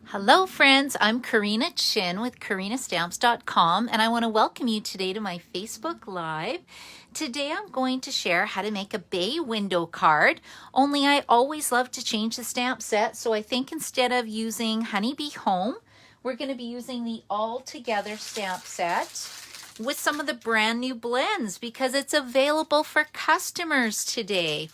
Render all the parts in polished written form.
Hello friends, I'm Karina Chin with KarinaStamps.com and I want to welcome you today to my Facebook Live. Today I'm going to share how to make a bay window card, only I always love to change the stamp set, so I think instead of using Honeybee Home, we're going to be using the All Together stamp set with some of the brand new blends because it's available for customers today.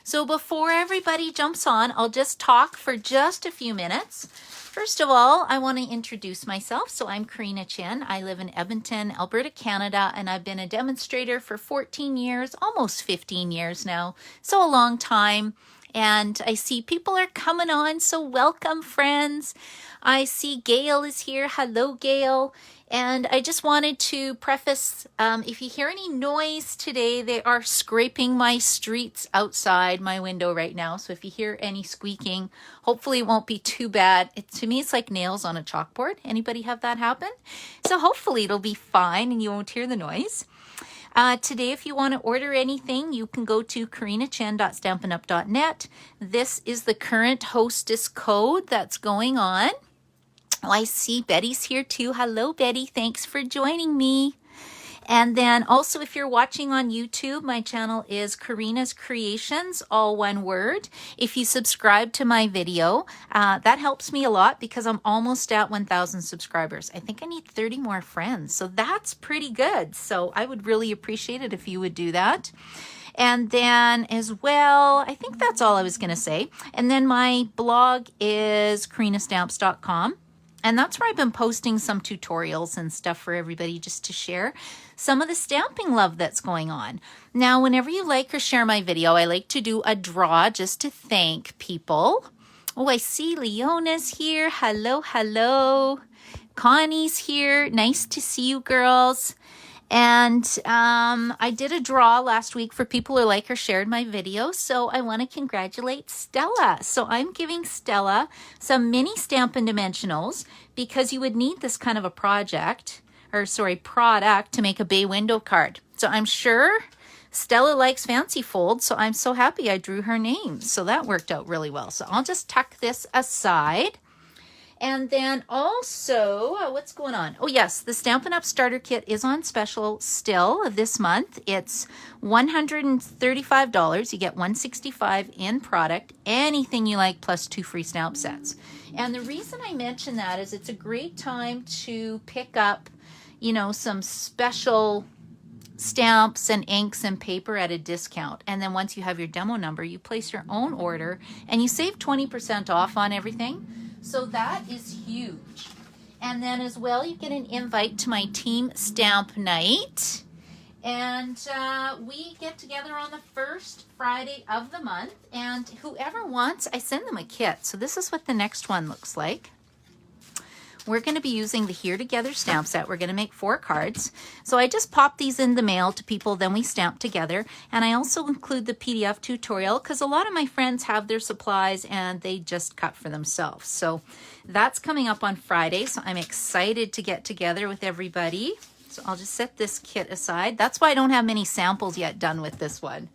So before everybody jumps on, I'll just talk for just a few minutes. First of all, I want to introduce myself. So I'm Karina Chin. I live in Edmonton, Alberta, Canada, and I've been a demonstrator for 14 years, almost 15 years now. So a long time. And I see people are coming on, so welcome friends. I see Gail is here. Hello, Gail. And I just wanted to preface, if you hear any noise today, they are scraping my streets outside my window right now. So if you hear any squeaking, hopefully it won't be too bad. To me, it's like nails on a chalkboard. Anybody have that happen? So hopefully it'll be fine and you won't hear the noise. Today, if you want to order anything, you can go to karinachin.stampinup.net. This is the current hostess code that's going on. Oh, I see Betty's here too. Hello, Betty. Thanks for joining me. And then also, if you're watching on YouTube, my channel is Karina's Creations, all one word. If you subscribe to my video, that helps me a lot because I'm almost at 1,000 subscribers. I think I need 30 more friends, so that's pretty good. So I would really appreciate it if you would do that. And then as well, I think that's all I was going to say. And then my blog is karinastamps.com. And that's where I've been posting some tutorials and stuff for everybody just to share some of the stamping love that's going on. Now, whenever you like or share my video, I like to do a draw just to thank people. Oh, I see Leona's here. Hello, hello. Connie's here. Nice to see you girls. And I did a draw last week for people who like or shared my video, so I want to congratulate Stella. So I'm giving Stella some mini Stampin' Dimensionals because you would need this kind of a product to make a bay window card. So I'm sure Stella likes fancy folds, so I'm so happy I drew her name. So that worked out really well. So I'll just tuck this aside. And then also, what's going on? Oh yes, the Stampin' Up Starter Kit is on special still this month. It's $135. You get $165 in product, anything you like, plus 2 free stamp sets. And the reason I mention that is it's a great time to pick up, you know, some special stamps and inks and paper at a discount. And then once you have your demo number, you place your own order and you save 20% off on everything. So that is huge. And then as well, you get an invite to my team stamp night. And we get together on the first Friday of the month. And whoever wants, I send them a kit. So this is what the next one looks like. We're going to be using the Here Together stamp set. We're going to make 4 cards. So I just pop these in the mail to people, then we stamp together. And I also include the PDF tutorial because a lot of my friends have their supplies and they just cut for themselves. So that's coming up on Friday. So I'm excited to get together with everybody. So I'll just set this kit aside. That's why I don't have many samples yet done with this one.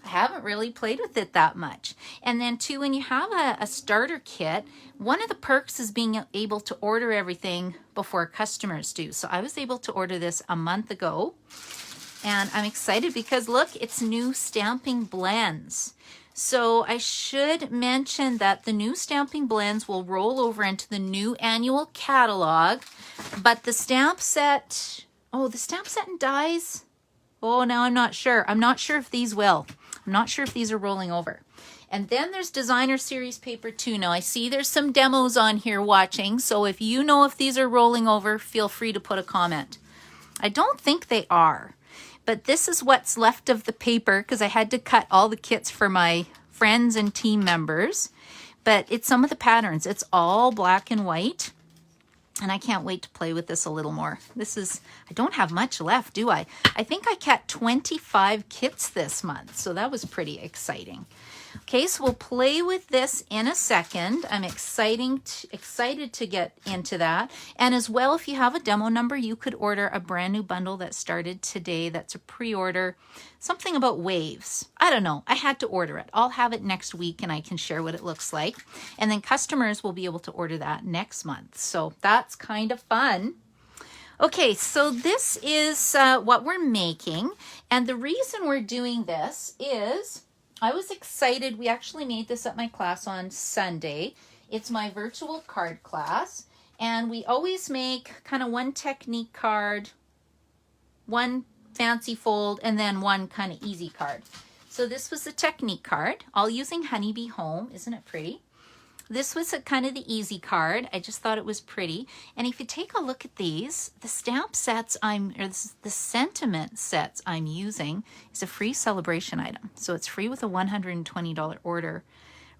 I haven't really played with it that much. And then too, when you have a starter kit, one of the perks is being able to order everything before customers do. So I was able to order this a month ago. And I'm excited because look, it's new stamping blends. So I should mention that the new stamping blends will roll over into the new annual catalog. But the stamp set, the stamp set and dies. Oh, now I'm not sure. I'm not sure if these will. I'm not sure if these are rolling over. And then there's designer series paper too. Now I see there's some demos on here watching. So if you know if these are rolling over, feel free to put a comment. I don't think they are, but this is what's left of the paper because I had to cut all the kits for my friends and team members. But it's some of the patterns. It's all black and white. And I can't wait to play with this a little more. I don't have much left, do I? I think I cut 25 kits this month, so that was pretty exciting. Okay, so we'll play with this in a second. I'm excited to get into that. And as well, if you have a demo number, you could order a brand new bundle that started today. That's a pre-order. Something about waves. I don't know. I had to order it. I'll have it next week and I can share what it looks like. And then customers will be able to order that next month. So that's kind of fun. Okay, so this is what we're making. And the reason we're doing this is I was excited. We actually made this at my class on Sunday. It's my virtual card class. And we always make kind of one technique card, one fancy fold, and then one kind of easy card. So this was the technique card, all using Honeybee Home. Isn't it pretty? This was a kind of the easy card. I just thought it was pretty. And if you take a look at these, the stamp sets the sentiment sets I'm using is a free celebration item. So it's free with a $120 order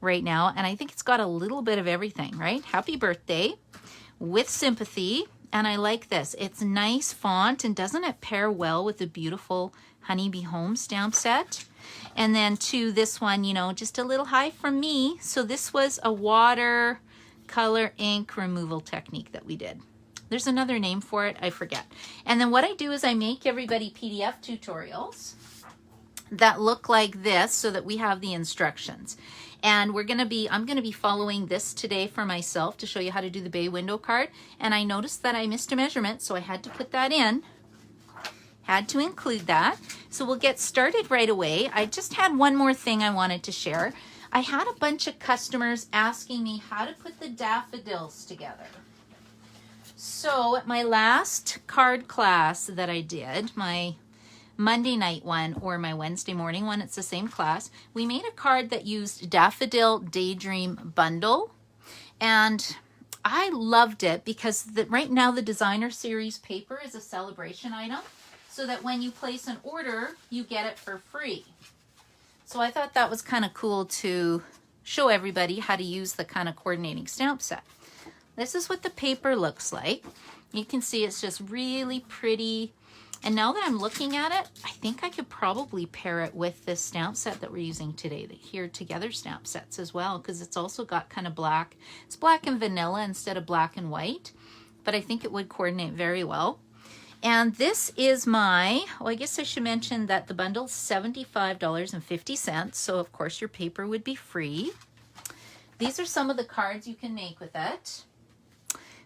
right now. And I think it's got a little bit of everything, right? Happy birthday with sympathy. And I like this. It's nice font, and doesn't it pair well with the beautiful Honeybee Home stamp set? And then to this one, you know, just a little high from me. So this was a watercolor ink removal technique that we did. There's another name for it, I forget. And then what I do is I make everybody PDF tutorials that look like this so that we have the instructions. And I'm gonna be following this today for myself to show you how to do the bay window card. And I noticed that I missed a measurement, so I had to put that in. Had to include that. So we'll get started right away. I just had one more thing I wanted to share. I had a bunch of customers asking me how to put the daffodils together. So at my last card class that I did, my Monday night one or my Wednesday morning one, it's the same class, we made a card that used Daffodil Daydream Bundle. And I loved it because right now the designer series paper is a celebration item, so that when you place an order, you get it for free. So I thought that was kind of cool to show everybody how to use the kind of coordinating stamp set. This is what the paper looks like. You can see it's just really pretty. And now that I'm looking at it, I think I could probably pair it with this stamp set that we're using today, the Here Together stamp sets as well, because it's also got kind of black. It's black and vanilla instead of black and white, but I think it would coordinate very well. And this is I guess I should mention that the bundle's $75.50, so of course your paper would be free. These are some of the cards you can make with it.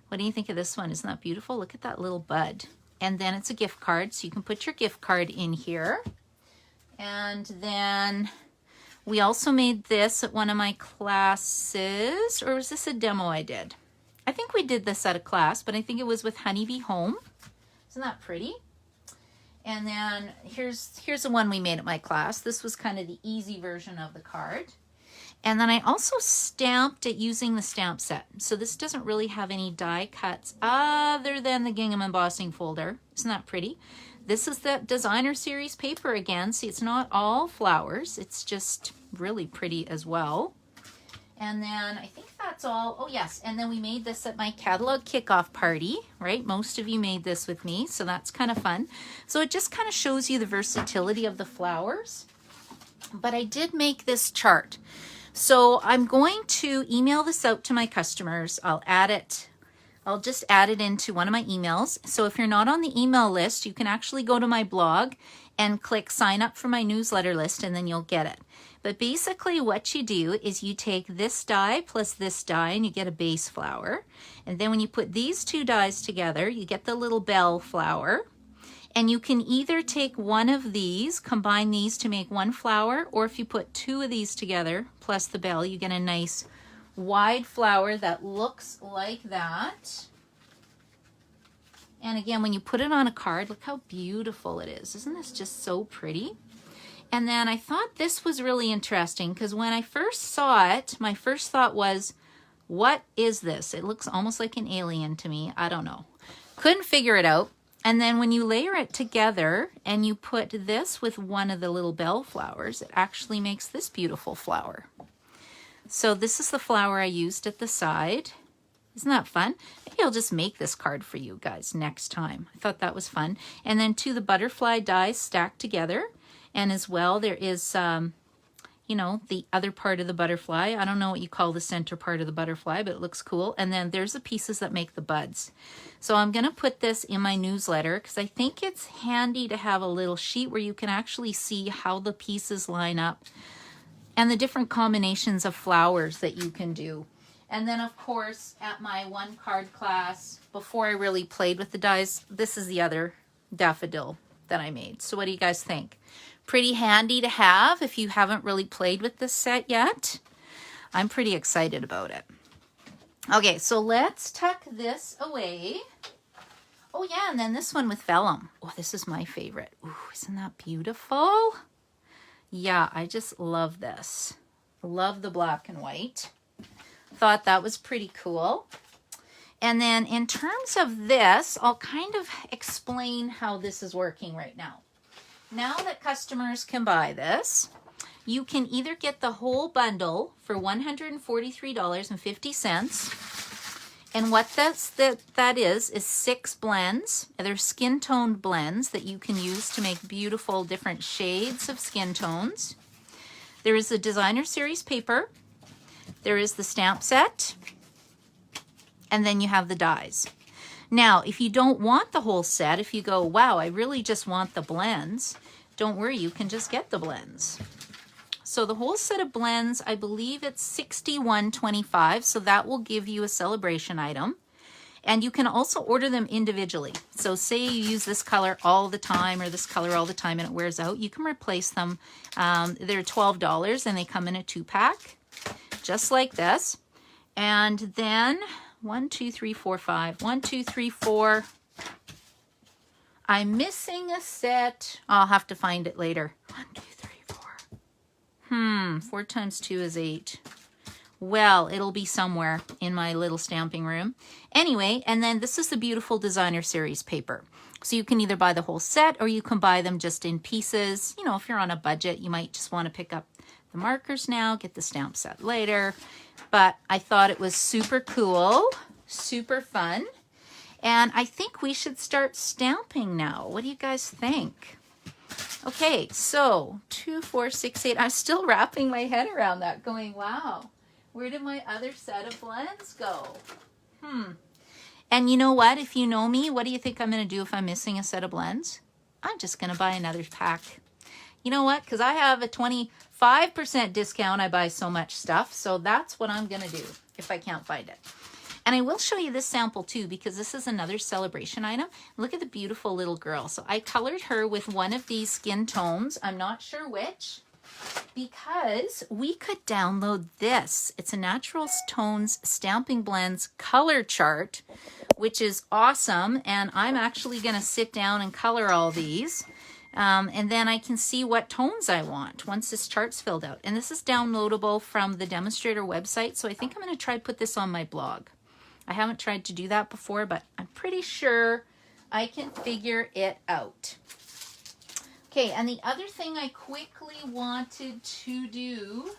What do you think of this one? Isn't that beautiful? Look at that little bud. And then it's a gift card, so you can put your gift card in here. And then we also made this at one of my classes, or was this a demo I did? I think we did this at a class, but I think it was with Honeybee Home. Isn't that pretty? And then here's the one we made at my class. This was kind of the easy version of the card. And then I also stamped it using the stamp set. So this doesn't really have any die cuts other than the gingham embossing folder. Isn't that pretty? This is the designer series paper again. See, it's not all flowers. It's just really pretty as well. And then I think that's all. Oh yes, and then we made this at my catalog kickoff party, right? Most of you made this with me, so that's kind of fun. So it just kind of shows you the versatility of the flowers. But I did make this chart. So I'm going to email this out to my customers. I'll just add it into one of my emails. So if you're not on the email list, you can actually go to my blog and click sign up for my newsletter list, and then you'll get it. But basically what you do is you take this die plus this die and you get a base flower. And then when you put these two dies together, you get the little bell flower. And you can either take one of these, combine these to make one flower, or if you put two of these together plus the bell, you get a nice wide flower that looks like that. And again, when you put it on a card, look how beautiful it is. Isn't this just so pretty? And then I thought this was really interesting because when I first saw it, my first thought was, what is this? It looks almost like an alien to me. I don't know. Couldn't figure it out. And then when you layer it together and you put this with one of the little bell flowers, it actually makes this beautiful flower. So this is the flower I used at the side. Isn't that fun? Maybe I'll just make this card for you guys next time. I thought that was fun. And then the butterfly dies stacked together. And as well, there is, you know, the other part of the butterfly. I don't know what you call the center part of the butterfly, but it looks cool. And then there's the pieces that make the buds. So I'm going to put this in my newsletter because I think it's handy to have a little sheet where you can actually see how the pieces line up and the different combinations of flowers that you can do. And then, of course, at my one card class, before I really played with the dies, this is the other daffodil that I made. So what do you guys think? Pretty handy to have if you haven't really played with this set yet. I'm pretty excited about it. Okay, so let's tuck this away. Oh yeah, and then this one with vellum. Oh, this is my favorite. Ooh, isn't that beautiful? Yeah, I just love this. Love the black and white. Thought that was pretty cool. And then in terms of this, I'll kind of explain how this is working right now. Now that customers can buy this, you can either get the whole bundle for $143.50. And what that is 6 blends. They're skin toned blends that you can use to make beautiful different shades of skin tones. There is the designer series paper. There is the stamp set. And then you have the dies. Now, if you don't want the whole set, if you go, wow, I really just want the blends, don't worry, you can just get the blends. So the whole set of blends, I believe it's $61.25, so that will give you a celebration item. And you can also order them individually. So say you use this color all the time or this color all the time and it wears out, you can replace them. They're $12 and they come in a 2-pack, just like this. And then 1, 2, 3, 4, 5. 1, 2, 3, 4. I'm missing a set. I'll have to find it later. 1, 2, 3, 4. 4 times 2 is 8. Well, it'll be somewhere in my little stamping room. Anyway, and then this is the beautiful designer series paper. So you can either buy the whole set or you can buy them just in pieces. You know, if you're on a budget, you might just want to pick up the markers now, get the stamp set later. But I thought it was super cool, super fun. And I think we should start stamping now. What do you guys think? Okay, so 2, 4, 6, 8. I'm still wrapping my head around that going, wow, where did my other set of blends go? And you know what? If you know me, what do you think I'm going to do if I'm missing a set of blends? I'm just going to buy another pack. You know what? Because I have a 25% discount. I buy so much stuff. So that's what I'm going to do if I can't find it. And I will show you this sample too, because this is another celebration item. Look at the beautiful little girl. So I colored her with one of these skin tones. I'm not sure which, because we could download this. It's a Natural Tones Stamping Blends color chart, which is awesome. And I'm actually going to sit down and color all these. And then I can see what tones I want once this chart's filled out. And this is downloadable from the demonstrator website. So I think I'm going to try to put this on my blog. I haven't tried to do that before, but I'm pretty sure I can figure it out. Okay, and the other thing I quickly wanted to do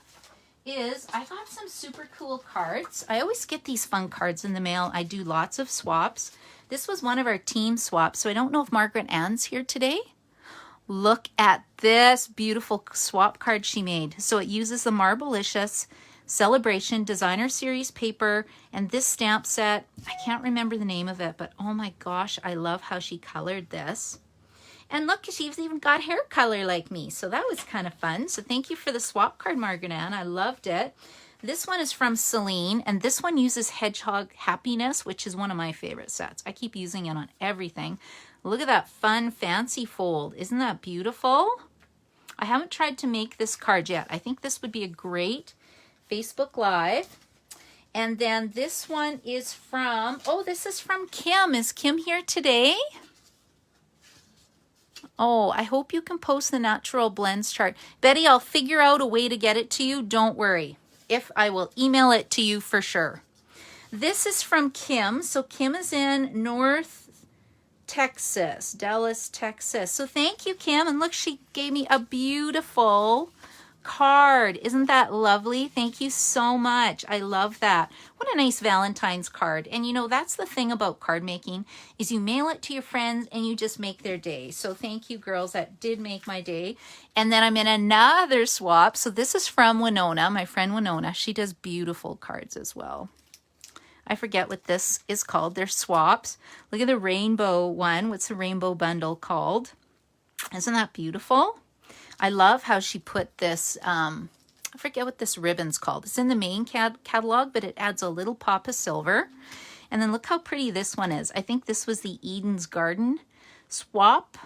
is I got some super cool cards. I always get these fun cards in the mail. I do lots of swaps. This was one of our team swaps, so I don't know if Margaret Ann's here today. Look at this beautiful swap card she made. So it uses the Marblicious Celebration Designer Series paper and this stamp set. I can't remember the name of it, but oh my gosh, I love how she colored this. And look, she's even got hair color like me. So that was kind of fun. So thank you for the swap card, Margaret Ann. I loved it. This one is from Celine, and this one uses Hedgehog Happiness, which is one of my favorite sets. I keep using it on everything. Look at that fun, fancy fold. Isn't that beautiful? I haven't tried to make this card yet. I think this would be a great Facebook Live. And then this one is from, oh, this is from Kim. Is Kim here today? Oh, I hope you can post the natural blends chart. Betty, I'll figure out a way to get it to you. Don't worry. If I will email it to you for sure. This is from Kim. So Kim is in North Texas, Dallas, Texas. So thank you, Kim. And look, she gave me a beautiful card. Isn't that lovely? Thank you so much. I love that. What a nice Valentine's card. And you know, that's the thing about card making is you mail it to your friends and you just make their day. So thank you, girls. That did make my day. And then I'm in another swap. So this is from Winona, my friend Winona. She does beautiful cards as well. I forget what this is called. They're swaps. Look at the rainbow one. What's the rainbow bundle called? Isn't that beautiful? I love how she put this, I forget what this ribbon's called. It's in the main catalog, but it adds a little pop of silver. And then look how pretty this one is. I think this was the Eden's Garden swap,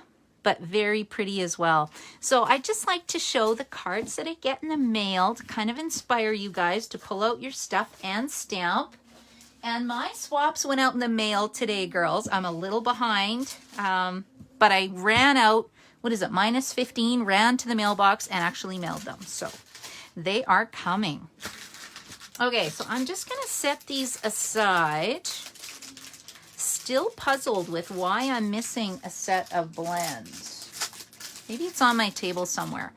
but very pretty as well. So I just like to show the cards that I get in the mail to kind of inspire you guys to pull out your stuff and stamp. And my swaps went out in the mail today, girls. I'm a little behind, but I ran out. What is it, -15, ran to the mailbox and actually mailed them. So they are coming. Okay, so I'm just going to set these aside. Still puzzled with why I'm missing a set of blends. Maybe it's on my table somewhere.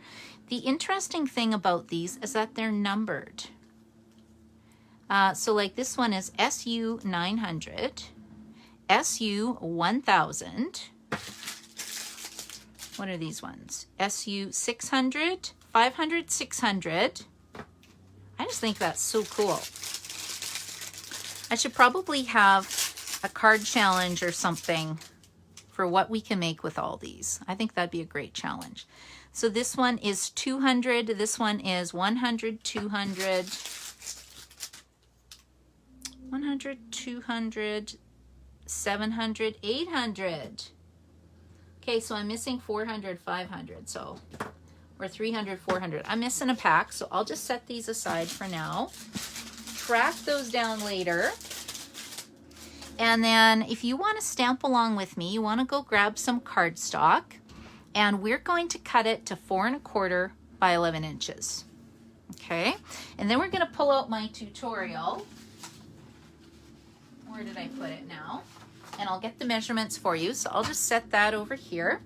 The interesting thing about these is that they're numbered. So like this one is SU 900, SU 1000. What are these ones? SU 600, 500, 600. I just think that's so cool. I should probably have a card challenge or something for what we can make with all these. I think that'd be a great challenge. So this one is 200. This one is 100, 200, 100, 200, 700, 800. Okay, so I'm missing 400, 500, so, or 300, 400. I'm missing a pack, so I'll just set these aside for now. Track those down later. And then if you want to stamp along with me, you want to go grab some cardstock, and we're going to cut it to 4 1/4 by 11 inches. Okay, and then we're going to pull out my tutorial. Where did I put it now? And I'll get the measurements for you. So I'll just set that over here.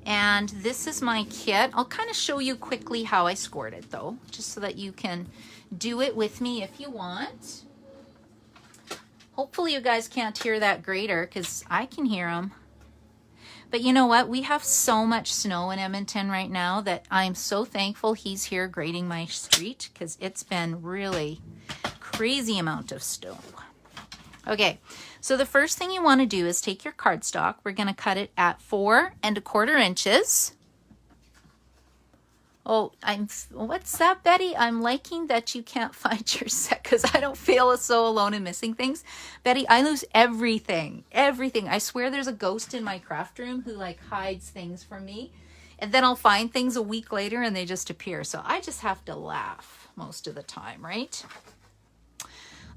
And this is my kit. I'll kind of show you quickly how I scored it though, just so that you can do it with me if you want. Hopefully you guys can't hear that grater because I can hear them. But you know what? We have so much snow in Edmonton right now that I'm so thankful he's here grading my street because it's been really crazy amount of snow. Okay, so the first thing you want to do is take your cardstock. We're going to cut it at 4 1/4 inches. Oh, what's that, Betty? I'm liking that you can't find your set because I don't feel so alone in missing things. Betty, I lose everything, everything. I swear there's a ghost in my craft room who like hides things from me. And then I'll find things a week later and they just appear. So I just have to laugh most of the time, right?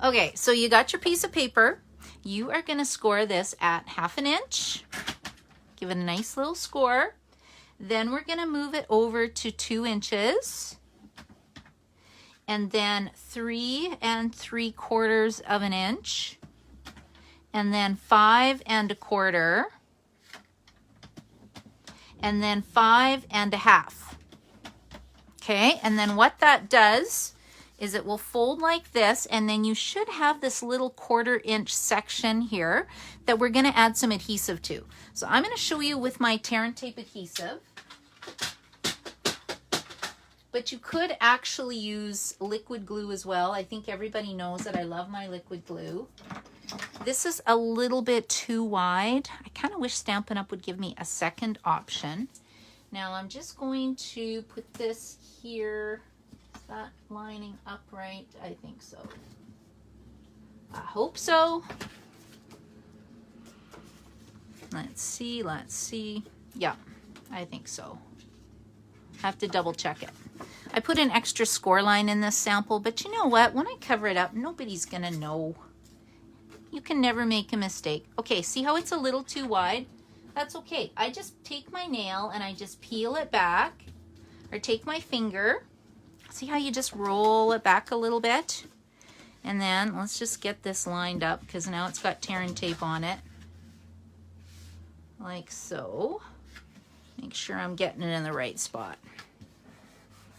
Okay, so you got your piece of paper. You are going to score this at 1/2 inch. Give it a nice little score. Then we're going to move it over to 2 inches. And then 3 3/4 inch. And then 5 1/4. And then 5 1/2. Okay, and then what that does is it will fold like this, and then you should have this little 1/4 inch section here that we're going to add some adhesive to. So I'm going to show you with my tear and tape adhesive. But you could actually use liquid glue as well. I think everybody knows that I love my liquid glue. This is a little bit too wide. I kind of wish Stampin' Up would give me a second option. Now I'm just going to put this here. Is that lining up right? I think so. I hope so. Let's see. Yeah, I think so. Have to double check it. I put an extra score line in this sample, but you know what? When I cover it up, nobody's gonna know. You can never make a mistake. Okay, see how it's a little too wide? That's okay. I just take my nail and I just peel it back, or take my finger. See how you just roll it back a little bit? And then let's just get this lined up because now it's got tear and tape on it. Like so. Make sure I'm getting it in the right spot.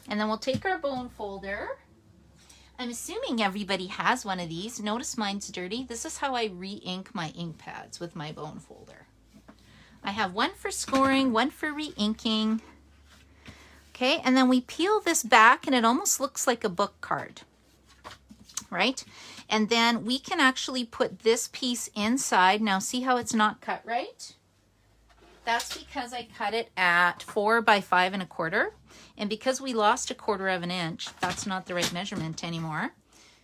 And then we'll take our bone folder. I'm assuming everybody has one of these. Notice mine's dirty. This is how I re-ink my ink pads, with my bone folder. I have one for scoring, one for re-inking. Okay, and then we peel this back and it almost looks like a book card, right? And then we can actually put this piece inside. Now see how it's not cut right? That's because I cut it at 4 by 5 1/4. And because we lost 1/4 of an inch, that's not the right measurement anymore.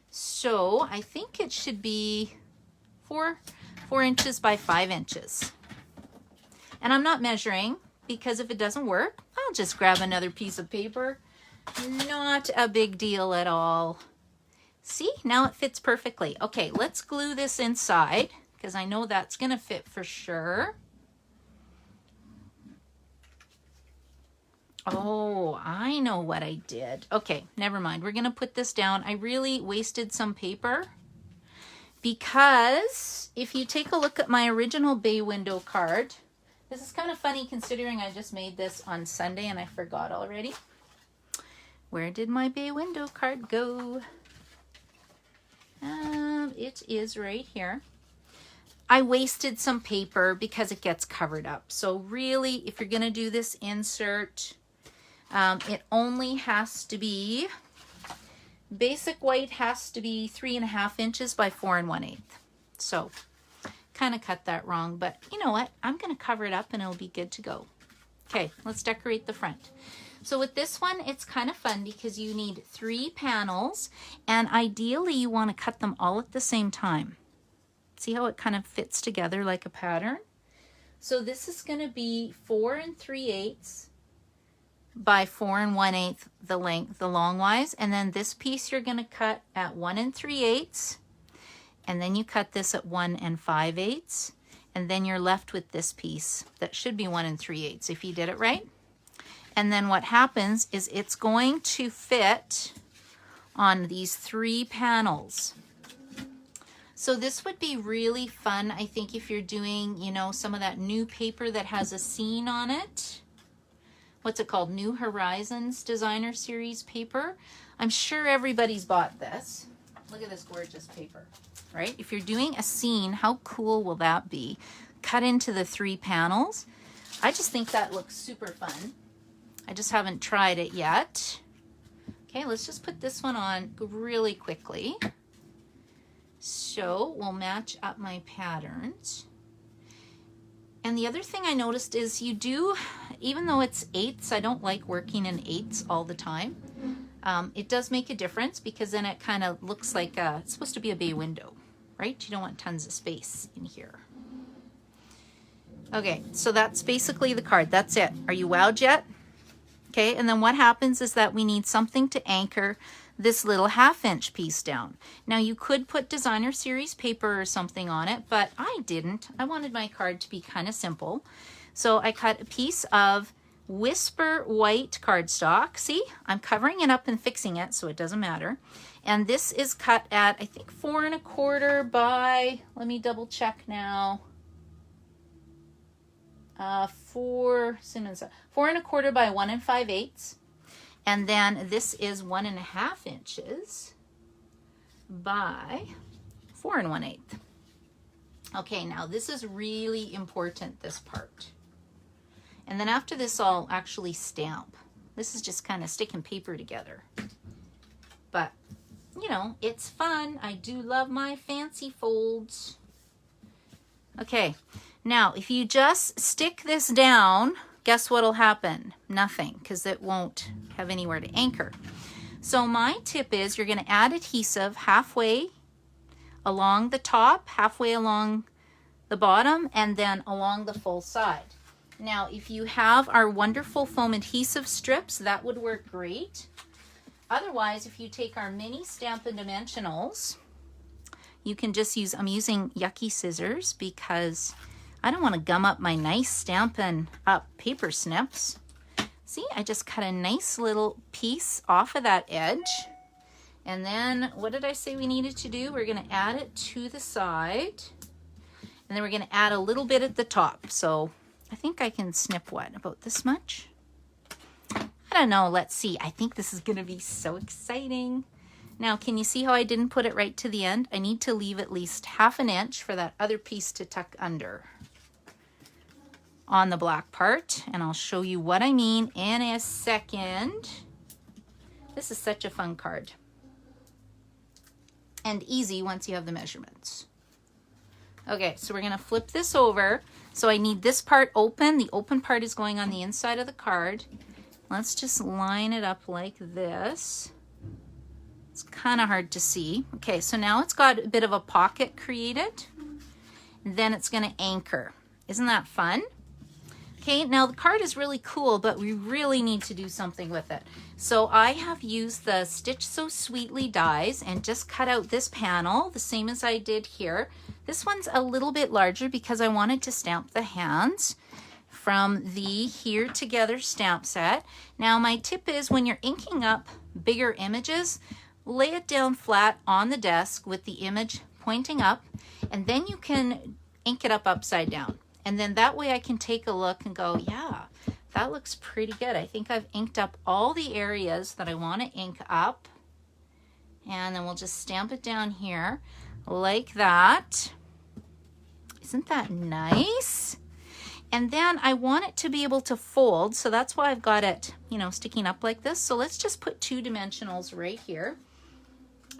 So I think it should be 4 inches by 5 inches. And I'm not measuring, because if it doesn't work, I'll just grab another piece of paper. Not a big deal at all. See, now it fits perfectly. Okay, let's glue this inside, because I know that's going to fit for sure. Oh, I know what I did. Okay, never mind. We're going to put this down. I really wasted some paper, because if you take a look at my original bay window card, this is kind of funny considering I just made this on Sunday and I forgot already. Where did my bay window card go? It is right here. I wasted some paper because it gets covered up. So really, if you're going to do this insert, it only has to be, basic white has to be 3.5 inches by 4 1/8. So kind of cut that wrong, but you know what? I'm going to cover it up and it'll be good to go. Okay, let's decorate the front. So with this one, it's kind of fun because you need 3 panels, and ideally you want to cut them all at the same time. See how it kind of fits together like a pattern? So this is going to be 4 3/8 by 4 1/8 the length, the longwise, and then this piece you're going to cut at 1 3/8, and then you cut this at 1 5/8, and then you're left with this piece that should be 1 3/8 if you did it right. And then what happens is it's going to fit on these 3 panels. So this would be really fun, I think, if you're doing, you know, some of that new paper that has a scene on it. What's it called? New Horizons Designer Series paper. I'm sure everybody's bought this. Look at this gorgeous paper, right? If you're doing a scene, how cool will that be? Cut into the 3 panels. I just think that looks super fun. I just haven't tried it yet. Okay, let's just put this one on really quickly. So we'll match up my patterns. And the other thing I noticed is you do, even though it's 8ths, I don't like working in 8ths all the time. It does make a difference, because then it kind of looks like it's supposed to be a bay window, right? You don't want tons of space in here. Okay, so that's basically the card. That's it. Are you wowed yet? Okay, and then what happens is that we need something to anchor this little 1/2 inch piece down. Now you could put designer series paper or something on it, but I didn't. I wanted my card to be kind of simple. So I cut a piece of Whisper white cardstock. See, I'm covering it up and fixing it so it doesn't matter. And this is cut at, I think, 4 1/4 by, let me double check now. 4 1/4 by 1 5/8. And then this is 1 1/2 inches by 4 1/8. Okay, now this is really important, this part. And then after this, I'll actually stamp. This is just kind of sticking paper together. But, you know, it's fun. I do love my fancy folds. Okay, now if you just stick this down, guess what'll happen? Nothing, because it won't have anywhere to anchor. So my tip is you're going to add adhesive halfway along the top, halfway along the bottom, and then along the full side. Now, if you have our wonderful foam adhesive strips, that would work great. Otherwise, if you take our mini Stampin' Dimensionals, you can just use, I'm using yucky scissors because I don't want to gum up my nice Stampin' Up paper snips. See, I just cut a nice little piece off of that edge. And then, what did I say we needed to do? We're going to add it to the side. And then we're going to add a little bit at the top. So I think I can snip, what, about this much? I don't know, let's see. I think this is gonna be so exciting. Now, can you see how I didn't put it right to the end? I need to leave at least 1/2 inch for that other piece to tuck under on the black part, and I'll show you what I mean in a second. This is such a fun card. And easy once you have the measurements. Okay, so we're gonna flip this over. So I need this part open. The open part is going on the inside of the card. Let's just line it up like this. It's kind of hard to see. Okay, so now it's got a bit of a pocket created. Then it's gonna anchor. Isn't that fun? Okay, now the card is really cool, but we really need to do something with it. So I have used the Stitch So Sweetly dies and just cut out this panel, the same as I did here. This one's a little bit larger because I wanted to stamp the hands from the Here Together stamp set. Now my tip is when you're inking up bigger images, lay it down flat on the desk with the image pointing up, and then you can ink it up upside down. And then that way I can take a look and go, yeah, that looks pretty good. I think I've inked up all the areas that I want to ink up. And then we'll just stamp it down here like that. Isn't that nice? And then I want it to be able to fold, so that's why I've got it, you know, sticking up like this. So let's just put 2 dimensionals right here.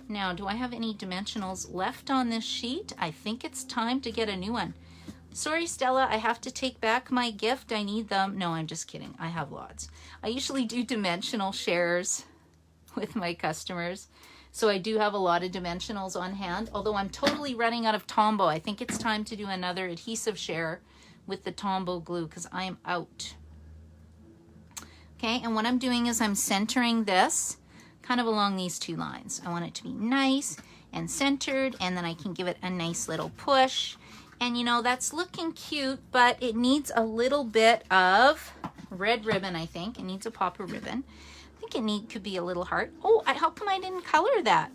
Now, do I have any dimensionals left on this sheet? I think it's time to get a new one. Sorry, Stella, I have to take back my gift. I need them. No, I'm just kidding. I have lots. I usually do dimensional shares with my customers. So I do have a lot of dimensionals on hand, although I'm totally running out of Tombow. I think it's time to do another adhesive share with the Tombow glue because I am out. Okay, and what I'm doing is I'm centering this kind of along these 2 lines. I want it to be nice and centered, and then I can give it a nice little push. And you know, that's looking cute, but it needs a little bit of red ribbon, I think. It needs a pop of ribbon. I think it could be a little heart. Oh, how come I didn't color that?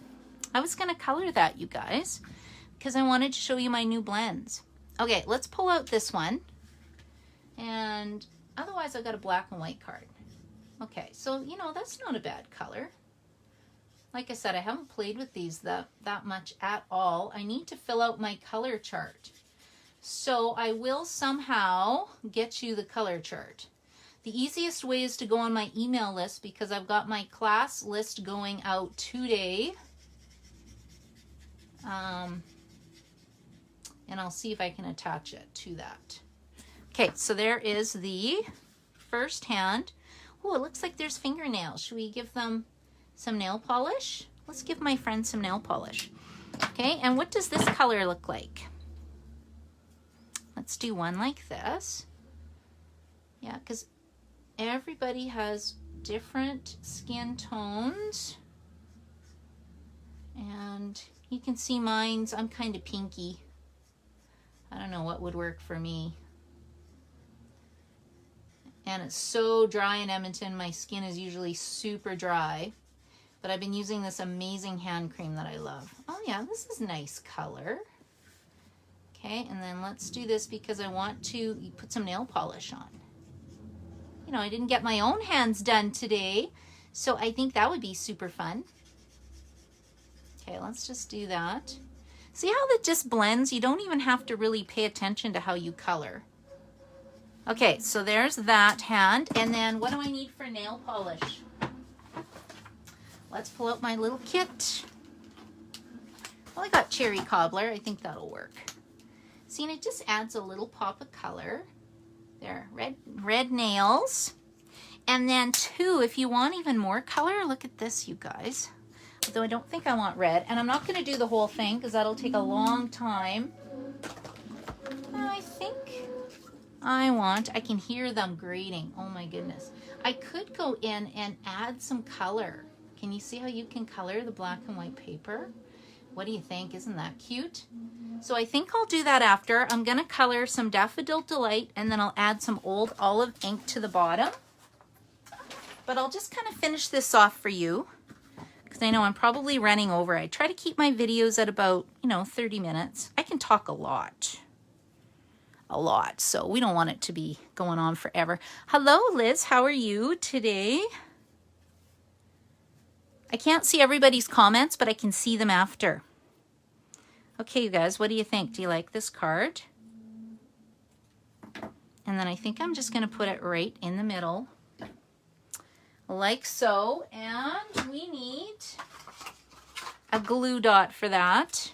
I was gonna color that, you guys, because I wanted to show you my new blends. Okay, let's pull out this one. And otherwise I've got a black and white card. Okay, so you know, that's not a bad color. Like I said, I haven't played with these that much at all. I need to fill out my color chart. So I will somehow get you the color chart. The easiest way is to go on my email list because I've got my class list going out today. And I'll see if I can attach it to that. Okay, so there is the first hand. Oh, it looks like there's fingernails. Should we give them some nail polish? Let's give my friend some nail polish. Okay, and what does this color look like? Let's do one like this. Yeah, because everybody has different skin tones. And you can see mine's, I'm kind of pinky. I don't know what would work for me. And it's so dry in Edmonton. My skin is usually super dry. But I've been using this amazing hand cream that I love. Oh yeah, this is a nice color. Okay, and then let's do this because I want to put some nail polish on. You know, I didn't get my own hands done today, so I think that would be super fun. Okay, let's just do that. See how that just blends? You don't even have to really pay attention to how you color. Okay, so there's that hand. And then what do I need for nail polish? Let's pull out my little kit. Well, I got cherry cobbler. I think that'll work. See, and it just adds a little pop of color. There, red nails. And then too, if you want even more color, look at this, you guys. Although I don't think I want red. And I'm not going to do the whole thing because that'll take a long time. I think I can hear them grating. Oh my goodness. I could go in and add some color. Can you see how you can color the black and white paper? What do you think? Isn't that cute? So I think I'll do that after. I'm going to color some Daffodil Delight and then I'll add some Old Olive ink to the bottom. But I'll just kind of finish this off for you because I know I'm probably running over. I try to keep my videos at about, 30 minutes. I can talk a lot. So we don't want it to be going on forever. Hello, Liz. How are you today? I can't see everybody's comments, but I can see them after. Okay, you guys, what do you think? Do you like this card? And then I think I'm just going to put it right in the middle, like so. And we need a glue dot for that.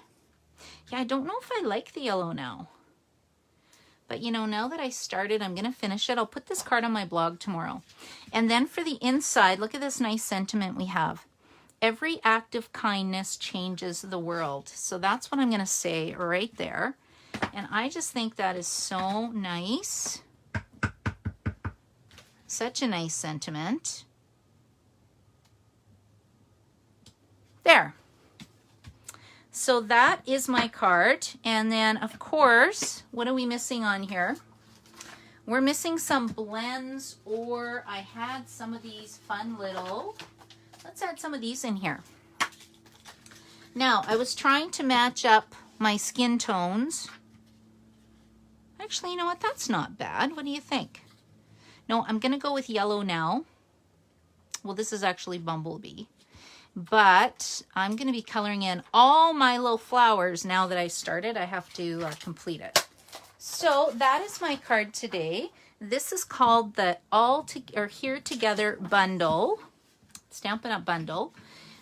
Yeah, I don't know if I like the yellow now. But you know, now that I started, I'm going to finish it. I'll put this card on my blog tomorrow. And then for the inside, look at this nice sentiment we have. Every act of kindness changes the world. So that's what I'm going to say right there. And I just think that is so nice. Such a nice sentiment. There. So that is my card. And then, of course, what are we missing on here? We're missing some blends, or I had some of these fun little... Let's add some of these in here. Now, I was trying to match up my skin tones. Actually, you know what? That's not bad. What do you think? No, I'm going to go with yellow now. Well, this is actually Bumblebee. But I'm going to be coloring in all my little flowers now that I started. I have to complete it. So that is my card today. This is called the Here Together Bundle. Stampin' Up bundle.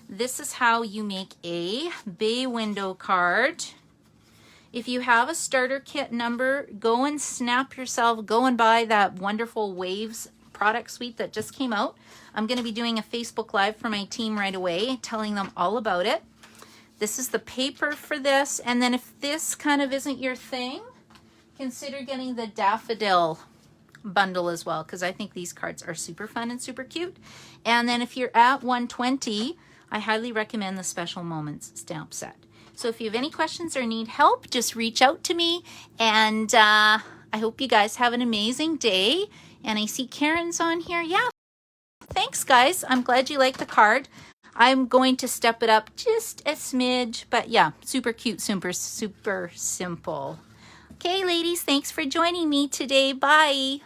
This is how you make a bay window card. If you have a starter kit number, go and snap yourself, go and buy that wonderful Waves product suite that just came out. I'm going to be doing a Facebook Live for my team right away, telling them all about it. This is the paper for this. And then if this kind of isn't your thing, consider getting the daffodil bundle as well, because I think these cards are super fun and super cute. And then if you're at 120, I highly recommend the Special Moments stamp set. So if you have any questions or need help, just reach out to me. And I hope you guys have an amazing day. And I see Karen's on here. Yeah, thanks guys. I'm glad you liked the card. I'm going to step it up just a smidge, but yeah, super cute, super simple. Okay, ladies, thanks for joining me today. Bye.